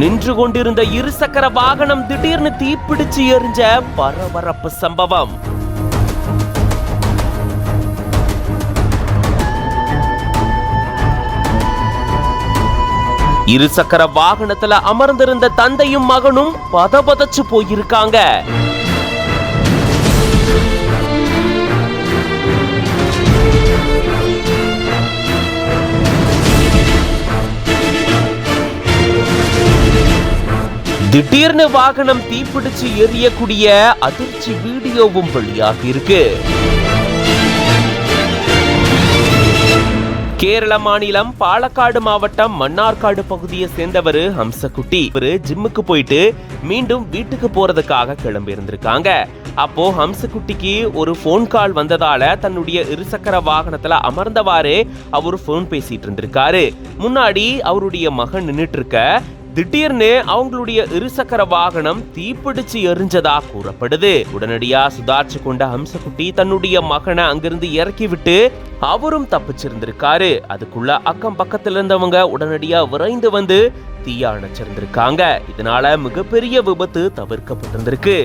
நின்று கொண்டிருந்த இருசக்கர வாகனம் திடீர்னு தீப்பிடிச்சு எரிஞ்ச பரபரப்பு சம்பவம். இருசக்கர வாகனத்துல அமர்ந்திருந்த தந்தையும் மகனும் பதபதச்சு போயிருக்காங்க. திடீர்னு வாகனம் தீப்பிடிச்சு எரியக்கூடிய அதிர்ச்சி வீடியோவும் வெளியாகி இருக்கு. கேரள மாநிலம் பாலக்காடு மாவட்டம் மன்னார்காடு பகுதியை சேர்ந்தவர் ஹம்சகுட்டி. இவரு ஜிம்முக்கு போயிட்டு மீண்டும் வீட்டுக்கு போறதுக்காக கிளம்பி இருந்திருக்காங்க. அப்போ ஹம்சகுட்டிக்கு ஒரு போன் கால் வந்ததால தன்னுடைய இருசக்கர வாகனத்துல அமர்ந்தவாறு அவர் போன் பேசிட்டு இருந்திருக்காரு. முன்னாடி அவருடைய மகன் நின்னுட்டு இருக்க திடீர்னு அவங்களுடைய இருசக்கர வாகனம் தீப்பிடிச்சு எரிஞ்சதா கூறப்படுது. உடனடியா சுதாரிச்சு கொண்ட ஹம்சகுட்டி தன்னுடைய மகனை அங்கிருந்து இறக்கி விட்டு அவரும் தப்பிச்சிருந்திருக்காரு. அதுக்குள்ள அக்கம் பக்கத்துல இருந்தவங்க உடனடியா விரைந்து வந்து தீய அணைச்சிருந்திருக்காங்க. இதனால மிகப்பெரிய விபத்து தவிர்க்கப்பட்டிருந்திருக்கு.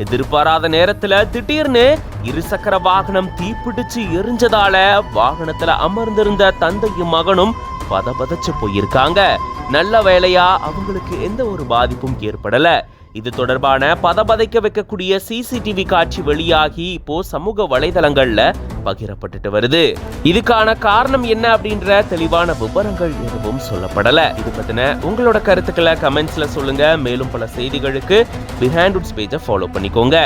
எதிர்பாராத நேரத்துல திடீர்னு இருசக்கர வாகனம் தீப்பிடிச்சு எரிஞ்சதால வாகனத்துல அமர்ந்திருந்த தந்தையும் மகனும் பதபதச்சு போயிருக்காங்க. நல்ல வேளையா அவங்களுக்கு எந்த ஒரு பாதிப்பும் ஏற்படல. இது தொடர்பான பதபதைக்க வைக்கக்கூடிய சிசிடிவி காட்சி வெளியாகி இப்போ சமூக வலைதளங்கள்ல பகிரப்பட்டுட்டு வருது. இதுக்கான காரணம் என்ன அப்படின்ற தெளிவான விவரங்கள் எதுவும் சொல்லப்படல. இது பத்தின உங்களோட கருத்துக்களை கமெண்ட்ஸ்ல சொல்லுங்க. மேலும் பல செய்திகளுக்கு பிஹைண்ட் வுட்ஸ் பேஜை ஃபாலோ பண்ணிக்கோங்க.